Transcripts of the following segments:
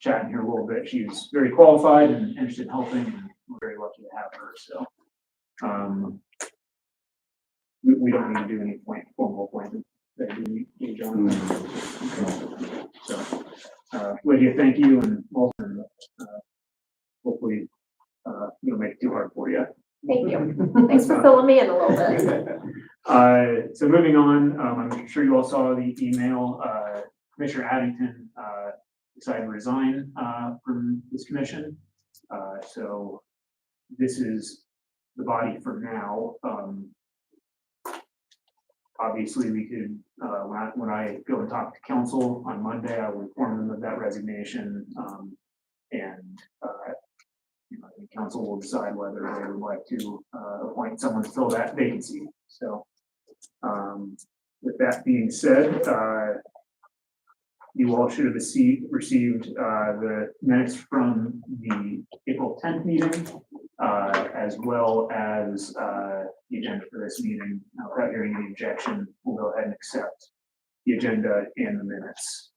chatting here a little bit. She's very qualified and interested in helping, and we're very lucky to have her. So we don't need to do any formal appointment. So Lydia, thank you, and welcome. Hopefully it'll make it too hard for you. Thank you. Thanks for filling me in a little bit. So moving on, I'm sure you all saw the email. Commissioner Addington decided to resign from this commission. So this is the body for now. Obviously, we could, when I go and talk to council on Monday, I will inform them of that resignation. I think council will decide whether they would like to appoint someone to fill that vacancy. So with that being said, you all should have received the minutes from the April 10th meeting, as well as the agenda for this meeting. Without hearing any objection, we'll go ahead and accept the agenda and the minutes.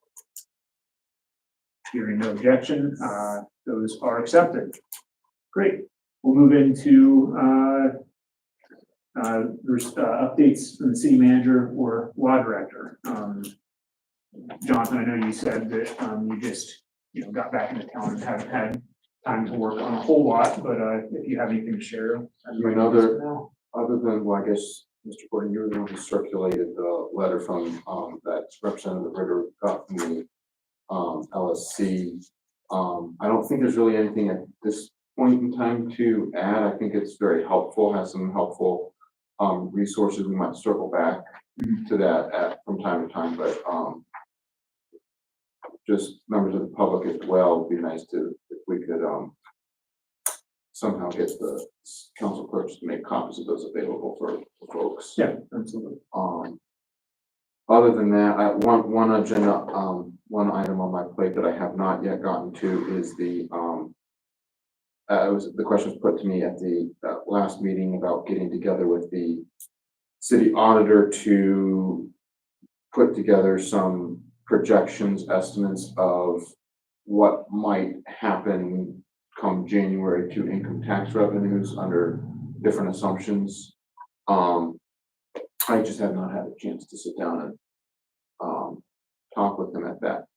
Hearing no objection, those are accepted. Great. We'll move into updates from the city manager or law director. Jonathan, I know you said that you just got back into town and haven't had time to work on a whole lot, but if you have anything to share. Other than, well, I guess, Mr. Gordon, you were the one who circulated the letter from that Representative Ritter got from the LSC. I don't think there's really anything at this point in time to add. I think it's very helpful, has some helpful resources. We might circle back to that from time to time, but just members of the public as well, would be nice to, if we could somehow get the council clerks to make copies of those available for folks. Yeah, absolutely. Other than that, one agenda, one item on my plate that I have not yet gotten to is the question was put to me at the last meeting about getting together with the city auditor to put together some projections, estimates of what might happen come January to income tax revenues under different assumptions. I just have not had a chance to sit down and talk with them at that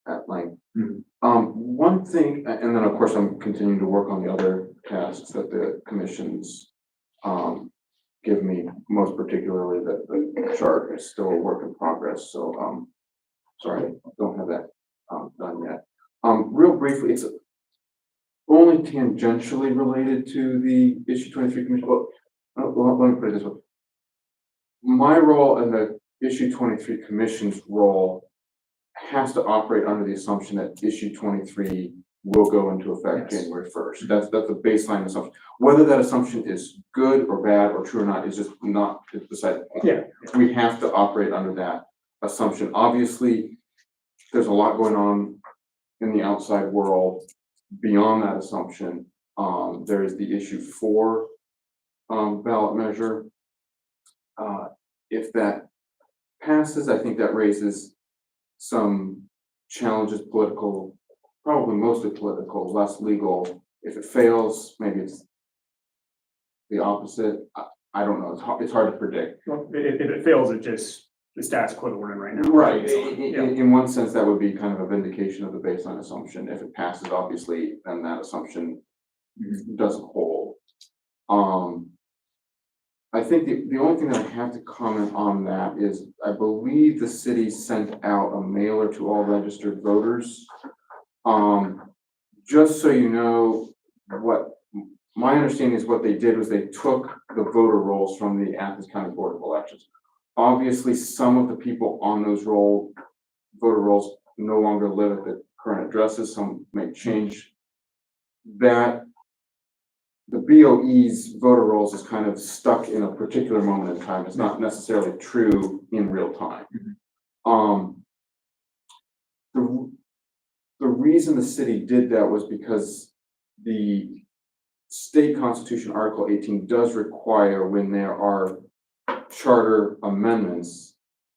at length. One thing, and then of course I'm continuing to work on the other tasks that the commissions give me, most particularly that the chart is still a work in progress. So sorry, I don't have that done yet. Real briefly, it's only tangentially related to the issue 23 commission. Well, let me put it this way. My role in the issue 23 commission's role has to operate under the assumption that issue 23 will go into effect January 1st. That's the baseline assumption. Whether that assumption is good or bad or true or not is just not decided. Yeah. We have to operate under that assumption. Obviously, there's a lot going on in the outside world beyond that assumption. There is the issue 4 ballot measure. If that passes, I think that raises some challenges, political, probably mostly political, less legal. If it fails, maybe it's the opposite. I don't know. It's hard to predict. Well, if it fails, it just the status quo that we're in right now. Right. In one sense, that would be kind of a vindication of the baseline assumption. If it passes, obviously, then that assumption doesn't hold. I think the only thing that I have to comment on that is I believe the city sent out a mailer to all registered voters. Just so you know, what my understanding is, what they did was they took the voter rolls from the Athens County Board of Elections. Obviously, some of the people on those voter rolls no longer live at the current addresses. Some may change that. The BOE's voter rolls is kind of stuck in a particular moment in time. It's not necessarily true in real time. The reason the city did that was because the state constitution, Article 18, does require, when there are charter amendments,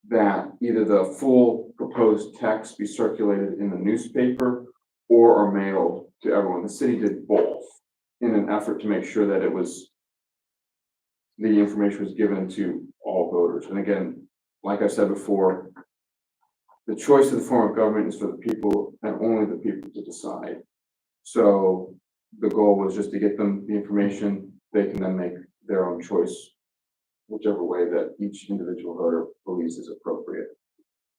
that either the full proposed text be circulated in the newspaper or are mailed to everyone. The city did both in an effort to make sure that the information was given to all voters. And again, like I said before, the choice of the form of government is for the people and only the people to decide. So the goal was just to get them the information. They can then make their own choice, whichever way that each individual voter believes is appropriate.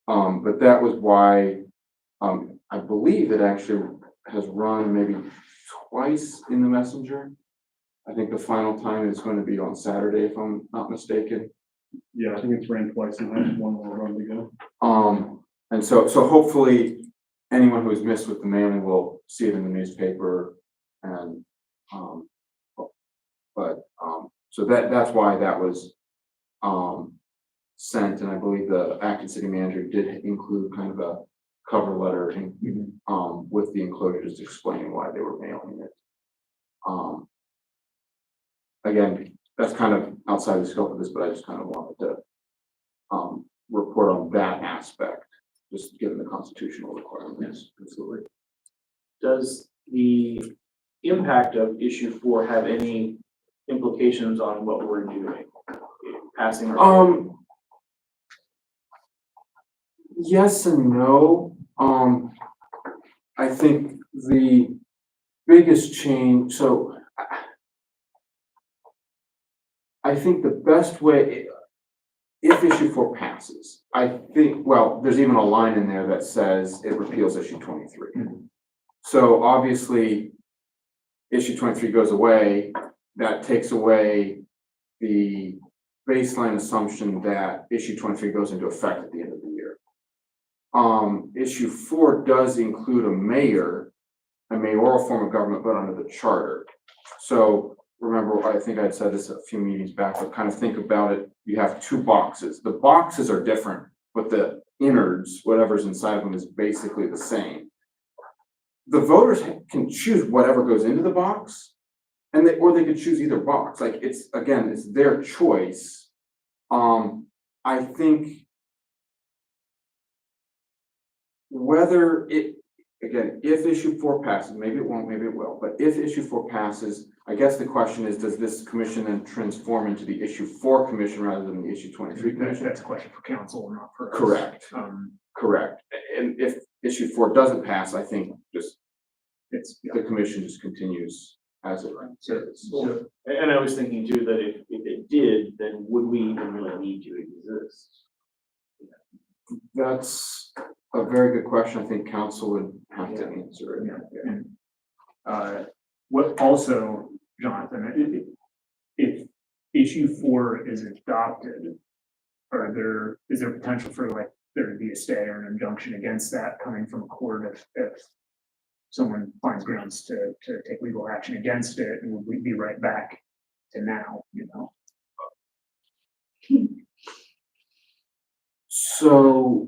But that was why, I believe it actually has run maybe twice in the messenger. I think the final time is going to be on Saturday, if I'm not mistaken. Yeah, I think it's ran twice and has one more run to go. And so hopefully anyone who has missed with the mailing will see it in the newspaper and, so that's why that was, sent. And I believe the acting city manager did include kind of a cover letter in, with the enclosures explaining why they were mailing it. Again, that's kind of outside the scope of this, but I just kind of wanted to report on that aspect, just given the constitutional requirements. Absolutely. Does the impact of issue 4 have any implications on what we're doing? Passing our Yes and no. I think the biggest change, so I think the best way, if issue 4 passes, I think, well, there's even a line in there that says it repeals issue 23. So obviously, issue 23 goes away. That takes away the baseline assumption that issue 23 goes into effect at the end of the year. Issue 4 does include a mayoral form of government, but under the charter. So remember, I think I said this a few meetings back, but kind of think about it. You have 2 boxes. The boxes are different, but the innards, whatever's inside of them, is basically the same. The voters can choose whatever goes into the box, or they could choose either box. Like it's their choice. I think whether it, again, if issue 4 passes, maybe it won't, maybe it will, but if issue 4 passes, I guess the question is, does this commission then transform into the issue 4 commission rather than the issue 23 commission? That's a question for council, not for us. Correct. Correct. And if issue 4 doesn't pass, I think just the commission just continues as it is. and I was thinking too that if it did, then would we even really need to exist? That's a very good question. I think council would have to answer it. And, what also, Jonathan, if issue 4 is adopted, is there potential for like there to be a stay or an injunction against that coming from a court if someone finds grounds to take legal action against it, and would we be right back to now, So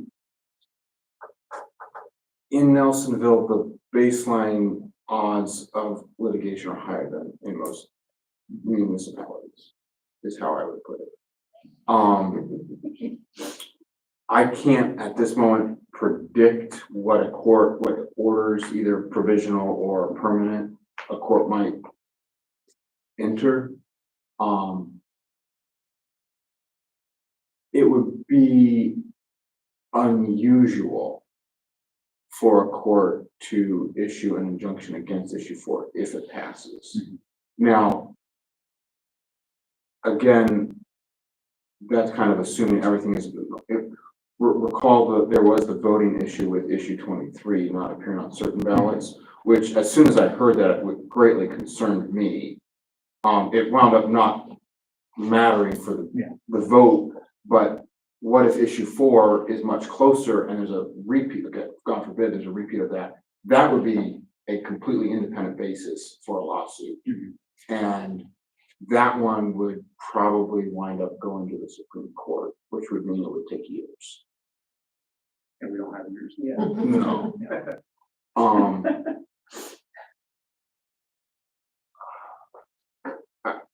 in Nelsonville, the baseline odds of litigation are higher than in most municipalities, is how I would put it. I can't at this moment predict what orders, either provisional or permanent, a court might enter. It would be unusual for a court to issue an injunction against issue 4 if it passes. Now, again, that's kind of assuming everything is, recall that there was the voting issue with issue 23 not appearing on certain ballots, which as soon as I heard that, it greatly concerned me. It wound up not mattering for the vote, but what if issue 4 is much closer and there's a repeat, okay, God forbid there's a repeat of that, that would be a completely independent basis for a lawsuit. And that one would probably wind up going to the Supreme Court, which would mean it would take years. And we don't have years yet. No.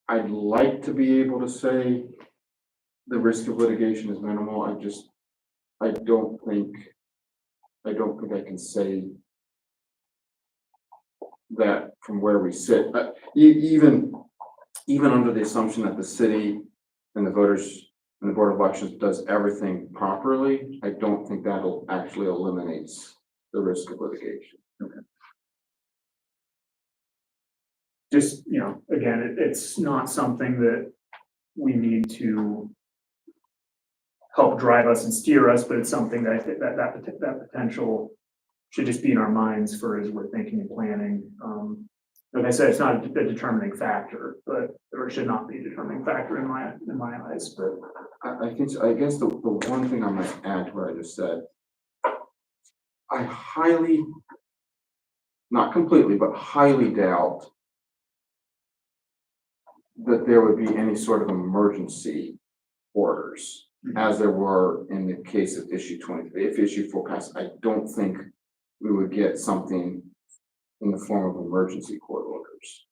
I'd like to be able to say the risk of litigation is minimal. I don't think I don't think I can say that from where we sit, but even under the assumption that the city and the voters and the Board of Elections does everything properly, I don't think that'll actually eliminates the risk of litigation. Just, again, it's not something that we need to help drive us and steer us, but it's something that I think that potential should just be in our minds for as we're thinking and planning. Like I said, it's not a determining factor, or it should not be a determining factor in my eyes, but. I think so. I guess the one thing I must add to what I just said, I highly, not completely, but highly doubt that there would be any sort of emergency orders as there were in the case of issue 23. If issue 4 passed, I don't think we would get something in the form of emergency court orders.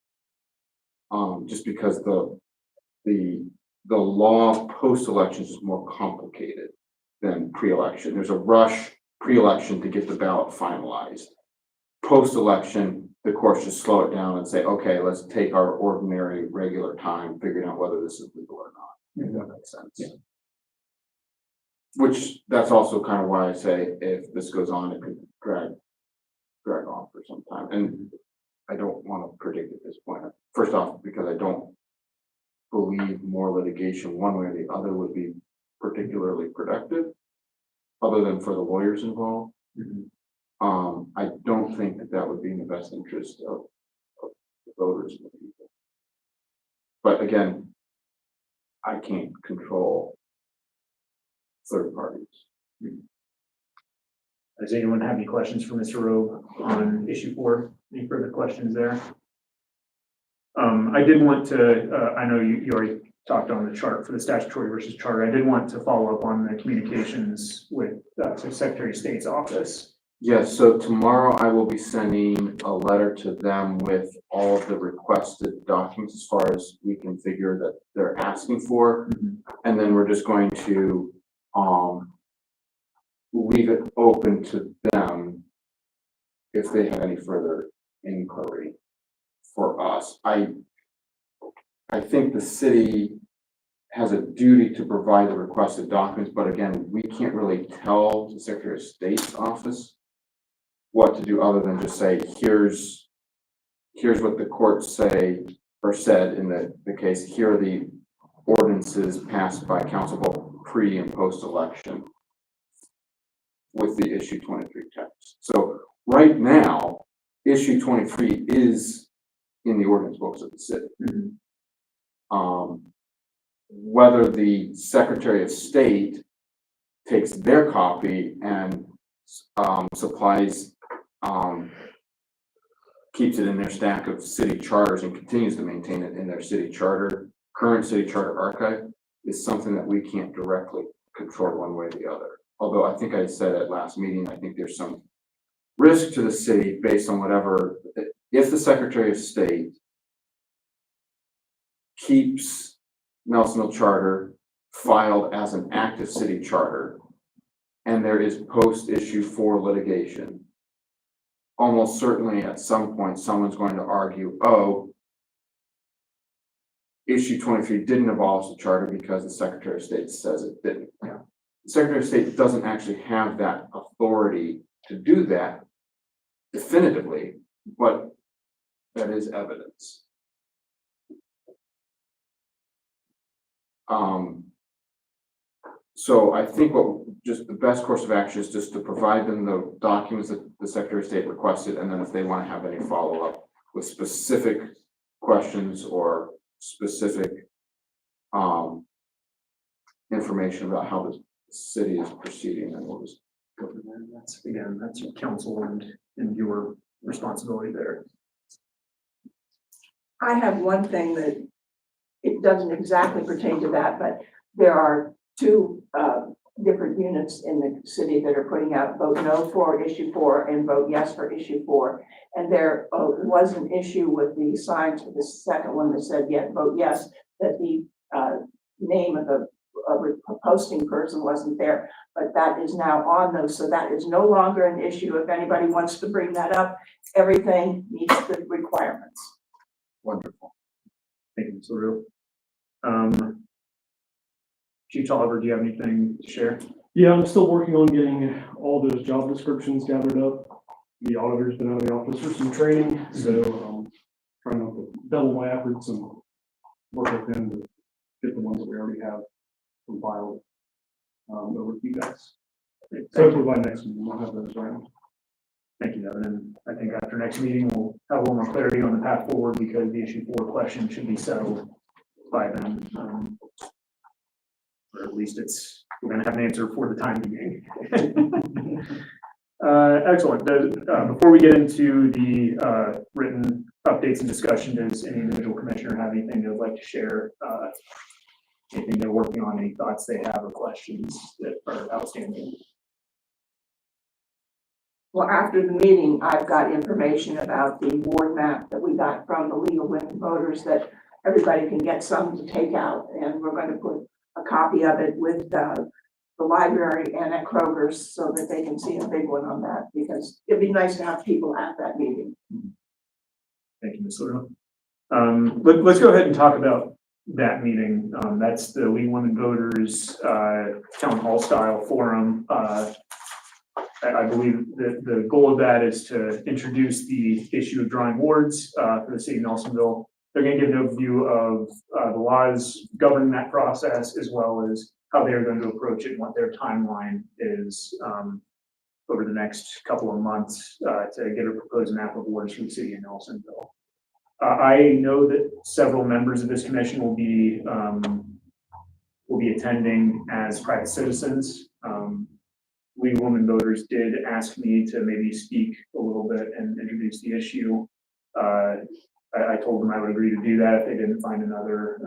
Just because the law post-elections is more complicated than pre-election. There's a rush pre-election to get the ballot finalized. Post-election, the courts just slow it down and say, okay, let's take our ordinary, regular time figuring out whether this is legal or not. If that makes sense. Yeah. Which, that's also kind of why I say if this goes on, it could drag on for some time. And I don't want to predict at this point. First off, because I don't believe more litigation one way or the other would be particularly productive, other than for the lawyers involved. I don't think that would be in the best interest of the voters and the people. But again, I can't control third parties. Does anyone have any questions for Mr. Rowe on issue 4? Any further questions there? I did want to, I know you already talked on the chart for the statutory versus charter. I did want to follow up on the communications with the Secretary of State's office. Yes, so tomorrow I will be sending a letter to them with all of the requested documents as far as we can figure that they're asking for. And then we're just going to leave it open to them if they have any further inquiry for us. I think the city has a duty to provide the requested documents, but again, we can't really tell the Secretary of State's office what to do other than just say, here's what the courts say or said in the case. Here are the ordinances passed by council both pre and post election with the issue 23 text. So right now, issue 23 is in the ordinance books of the city. Whether the Secretary of State takes their copy and supplies, keeps it in their stack of city charters and continues to maintain it in their city charter, current city charter archive, is something that we can't directly control one way or the other. Although I think I said at last meeting, I think there's some risk to the city based on whatever, if the Secretary of State keeps Nelsonville Charter filed as an active city charter, and there is post-issue 4 litigation, almost certainly at some point, someone's going to argue, oh, issue 23 didn't abolish the charter because the Secretary of State says it didn't. Yeah. The Secretary of State doesn't actually have that authority to do that definitively, but that is evidence. So I think just the best course of action is just to provide them the documents that the Secretary of State requested, and then if they want to have any follow-up with specific questions or specific information about how the city is proceeding, and we'll just go from there. That's your council and your responsibility there. I have one thing that it doesn't exactly pertain to that, but there are 2 different units in the city that are putting out vote no for issue 4 and vote yes for issue 4. And there was an issue with the signs for the second one that said vote yes, that the name of the posting person wasn't there, but that is now on those, so that is no longer an issue. If anybody wants to bring that up, everything meets the requirements. Wonderful. Thank you, Ms. Leroux. Chief Tolliver, do you have anything to share? Yeah, I'm still working on getting all those job descriptions gathered up. The auditor's been out of the office for some training, so trying not to double my efforts and work with him to get the ones that we already have compiled over to you guys. So hopefully by next meeting, we'll have those around. Thank you, Devin. And I think after next meeting, we'll have a little more clarity on the path forward because the issue 4 question should be settled by then. Or at least we're going to have an answer for the time being. Excellent. Before we get into the written updates and discussion, does any individual commissioner have anything they would like to share? Anything they're working on, any thoughts they have or questions that are outstanding? Well, after the meeting, I've got information about the ward map that we got from the League of Women Voters that everybody can get some to take out, and we're going to put a copy of it with the library and at Kroger's so that they can see a big one on that, because it'd be nice to have people at that meeting. Thank you, Ms. Leroux. Let's go ahead and talk about that meeting. That's the League of Women Voters Town Hall style forum. I believe that the goal of that is to introduce the issue of drawing wards for the city of Nelsonville. They're going to give an overview of the laws governing that process, as well as how they're going to approach it and what their timeline is over the next couple of months to get a proposed map of wards for the city of Nelsonville. I know that several members of this commission will be attending as private citizens. League of Women Voters did ask me to maybe speak a little bit and introduce the issue. I told them I would agree to do that if they didn't find another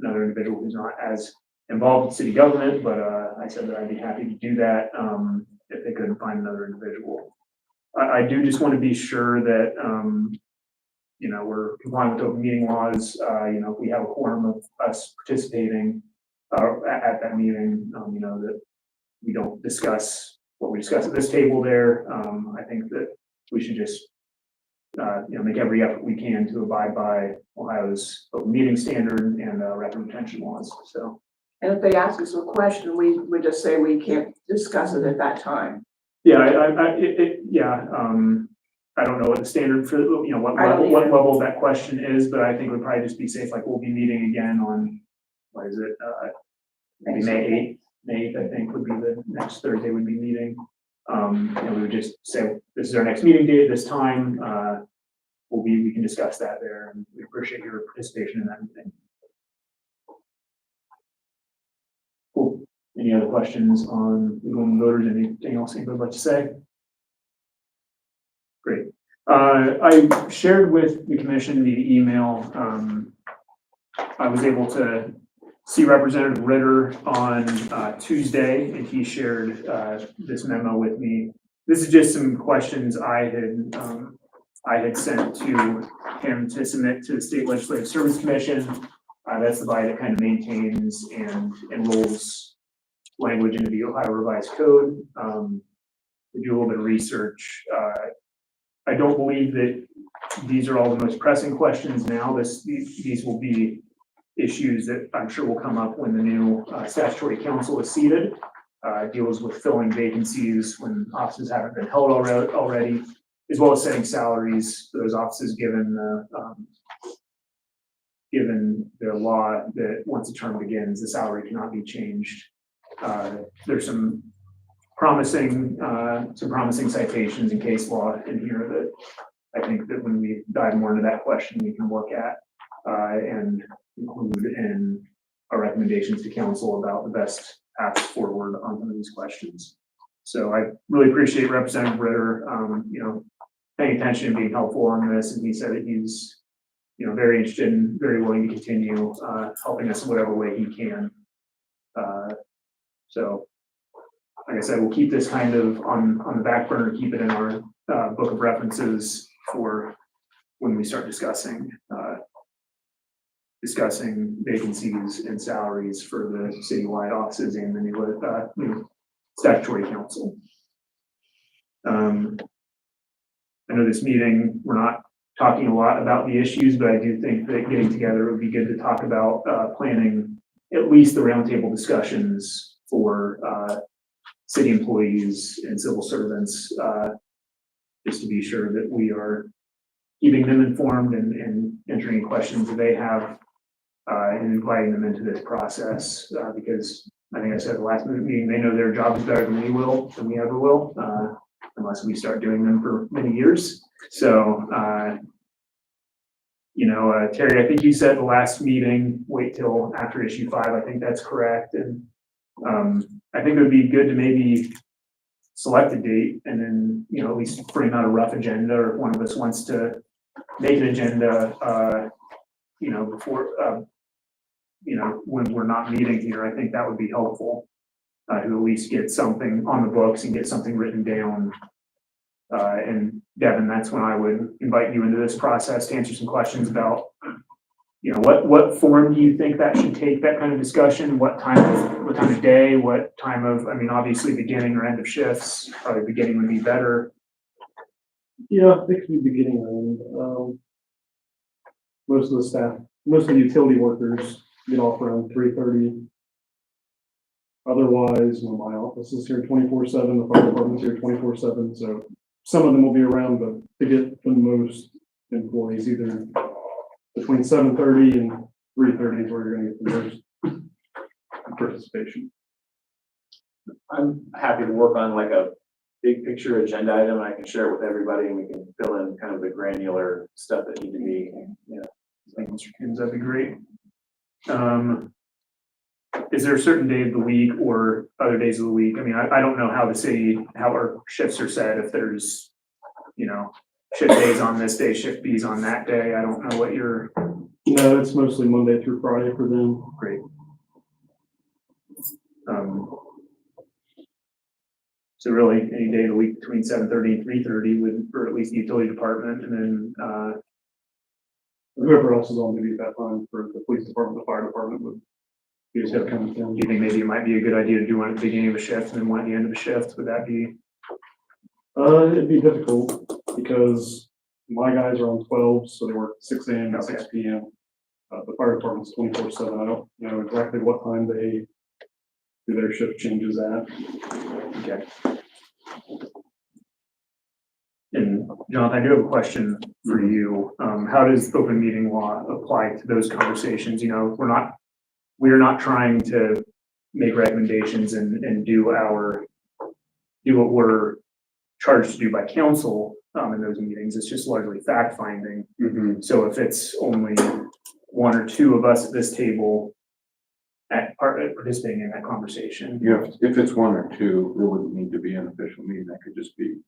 individual who's not as involved in city government, but I said that I'd be happy to do that if they couldn't find another individual. I do just want to be sure that we're complying with open meeting laws. If we have a quorum of us participating at that meeting, that we don't discuss what we discuss at this table there. I think that we should just make every effort we can to abide by Ohio's open meeting standard and record retention laws. So, And if they ask us a question, we just say we can't discuss it at that time. yeah, I don't know what the standard for what level of that question is, but I think it would probably just be safe. Like we'll be meeting again on what is it? Maybe May 8th. May 8th, I think, would be the next Thursday would be meeting. We would just say this is our next meeting date, this time. We can discuss that there, and we appreciate your participation in that meeting. Cool. Any other questions on League of Women Voters? Anything else anybody would like to say? Great. I shared with the commission the email. I was able to see Representative Ritter on Tuesday, and he shared this memo with me. This is just some questions I had sent to him to submit to the State Legislative Service Commission. That's the body that kind of maintains and enrolls language into the Ohio Revised Code. We do a little bit of research. I don't believe that these are all the most pressing questions now. These will be issues that I'm sure will come up when the new statutory council is seated. It deals with filling vacancies when offices haven't been held already, as well as setting salaries for those offices given the law that once a term begins, the salary cannot be changed. There's some promising citations and case law in here that I think that when we dive more into that question, we can look at and include in our recommendations to council about the best paths forward on some of these questions. So I really appreciate Representative Ritter, paying attention and being helpful on this. And he said that he's, very interested and very willing to continue helping us in whatever way he can. So, like I said, we'll keep this kind of on the back burner, keep it in our book of references for when we start discussing discussing vacancies and salaries for the citywide offices and the new statutory council. I know this meeting, we're not talking a lot about the issues, but I do think that getting together would be good to talk about planning at least the roundtable discussions for city employees and civil servants, just to be sure that we are keeping them informed and answering questions that they have, and inviting them into this process, because I think I said at the last meeting, they know their job is better than we ever will, unless we start doing them for many years. So, Terry, I think you said the last meeting, wait till after issue 5. I think that's correct. And I think it would be good to maybe select a date and then, at least frame out a rough agenda, or if one of us wants to make an agenda, before, when we're not meeting here, I think that would be helpful. To at least get something on the books and get something written down. And Devin, that's when I would invite you into this process to answer some questions about, what form do you think that should take, that kind of discussion? What time of day, what time of, obviously beginning or end of shifts, probably beginning would be better. Yeah, it could be beginning around, most of the staff, most of the utility workers get off around 3:30. Otherwise, my office is here 24/7, the fire department's here 24/7, so some of them will be around, but to get the most employees, either between 7:30 and 3:30 is where you're gonna get the most participation. I'm happy to work on like a big picture agenda item, and I can share it with everybody, and we can fill in kind of the granular stuff that need to be, Thank you, Mr. Kins, that'd be great. Is there a certain day of the week or other days of the week? I don't know how our shifts are set, if there's, shift A's on this day, shift B's on that day. I don't know what your. No, it's mostly Monday through Friday for them. Great. So really, any day of the week between 7:30 and 3:30 would, for at least the utility department, and then, Whoever else is on duty at that time for the police department, the fire department would be able to come down. do you think maybe it might be a good idea to do one at the beginning of a shift and then one at the end of a shift? Would that be? It'd be difficult because my guys are on 12, so they work 6 a.m. to 6 p.m. The fire department's 24/7. I don't know exactly what time they do their shift changes at. Okay. And Jonathan, I do have a question for you. How does open meeting law apply to those conversations? We're not trying to make recommendations and do what we're charged to do by council in those meetings. It's just largely fact finding. So if it's only one or two of us at this table participating in that conversation. If it's one or two, it wouldn't need to be an official meeting. That could just be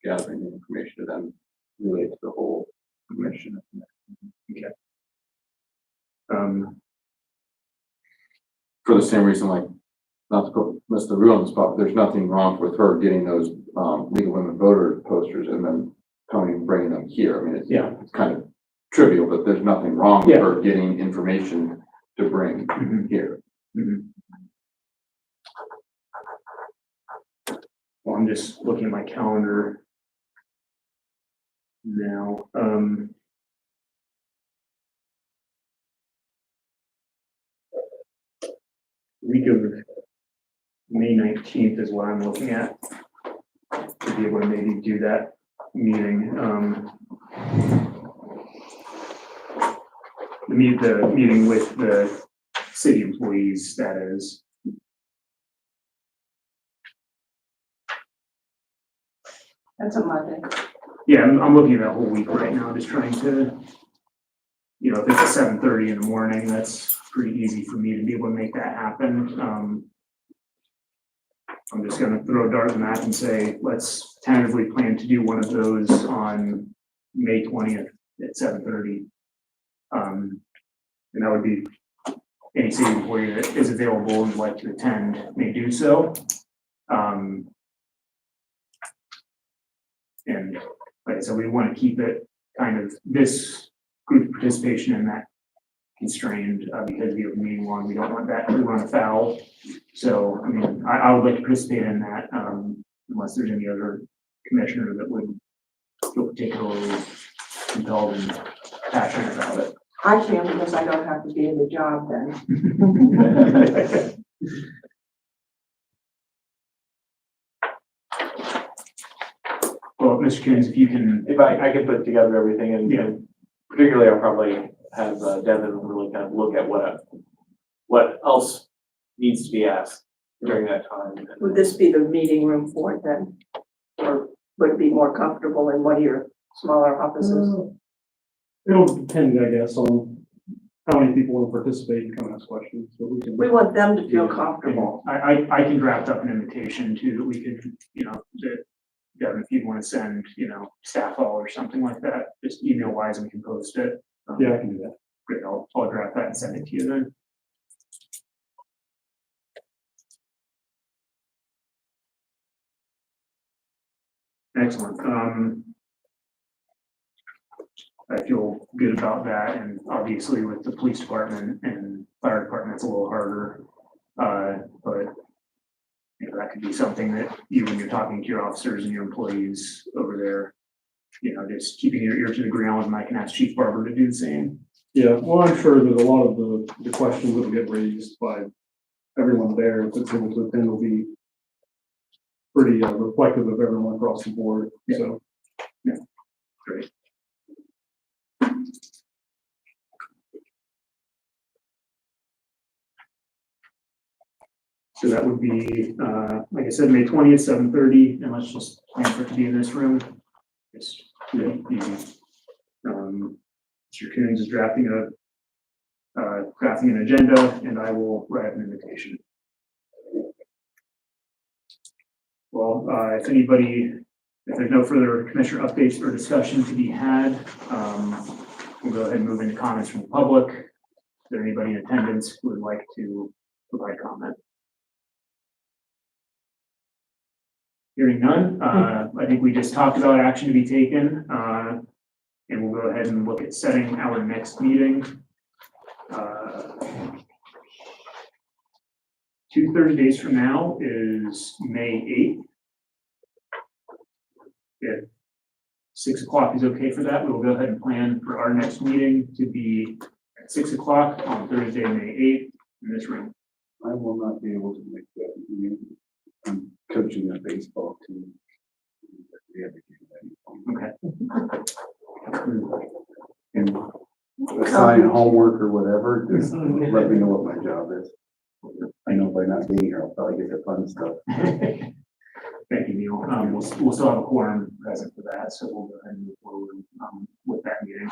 gathering the information to then relate to the whole commission. Okay. For the same reason, like, not to put Mr. Rue on the spot, but there's nothing wrong with her getting those League of Women Voters posters and then coming and bringing them here. It's kind of trivial, but there's nothing wrong with her getting information to bring here. Well, I'm just looking at my calendar now. Week of May 19th is what I'm looking at to be able to maybe do that meeting. The meeting with the city employees, that is. That's a Monday. Yeah, I'm looking at that whole week right now, just trying to, if it's at 7:30 in the morning, that's pretty easy for me to be able to make that happen. I'm just gonna throw a dart in the map and say, let's tentatively plan to do one of those on May 20th at 7:30. And that would be any city employee that is available and would like to attend may do so. And like I said, we want to keep it kind of this group participation in that constrained, because the open meeting law, and we don't want that to run afoul. So, I mean, I would like to participate in that, unless there's any other commissioner that would feel particularly compelled and passionate about it. I can because I don't have to be in the job then. Well, Mr. Coons, if you can, If I can put together everything and particularly I'll probably have Devin really kind of look at what else needs to be asked during that time. Would this be the meeting room for it then? Or would it be more comfortable in one of your smaller offices? It'll depend, I guess, on how many people want to participate and come ask questions, so we can. We want them to feel comfortable. I can draft up an invitation too, that we could, that Devin, if you want to send, staff all or something like that, just email wise and we can post it. Yeah, I can do that. Great, I'll draft that and send it to you then. Excellent. I feel good about that, and obviously with the police department and fire department, it's a little harder. But that could be something that you, when you're talking to your officers and your employees over there, just keeping your ear to the ground, and I can ask Chief Barber to do the same. Yeah, well, I'm sure that a lot of the questions that will get raised by everyone there, if it's able to attend, will be pretty reflective of everyone across the board, so. Great. So that would be, like I said, May 20th, 7:30, and let's just plan for it to be in this room. Just, easy. Mr. Coons is drafting an agenda, and I will write an invitation. Well, if there's no further commissioner updates or discussion to be had, we'll go ahead and move into comments from the public. Is there anybody in attendance who would like to provide comment? Hearing none, I think we just talked about action to be taken, and we'll go ahead and look at setting our next meeting. 2 Thursdays from now is May 8th. If 6 o'clock is okay for that, we'll go ahead and plan for our next meeting to be at 6 o'clock on Thursday, May 8th in this room. I will not be able to make that meeting. I'm coaching a baseball team. We have a game. Okay. And assign homework or whatever, just let me know what my job is. I know by not being here, I'll probably get the fun stuff. Thank you, Neil. We'll still have a quorum present for that, so we'll go ahead and move forward with that meeting.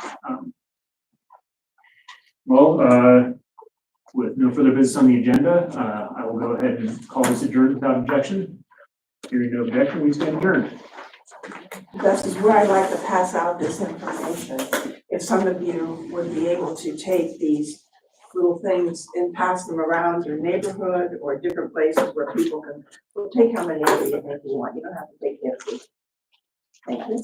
With no further business on the agenda, I will go ahead and call this adjourned without objection. Hearing no objection, we stand adjourned. This is where I'd like to pass out this information. If some of you would be able to take these little things and pass them around your neighborhood or different places where people can, well, take how many of you think you want. You don't have to take every. Thank you.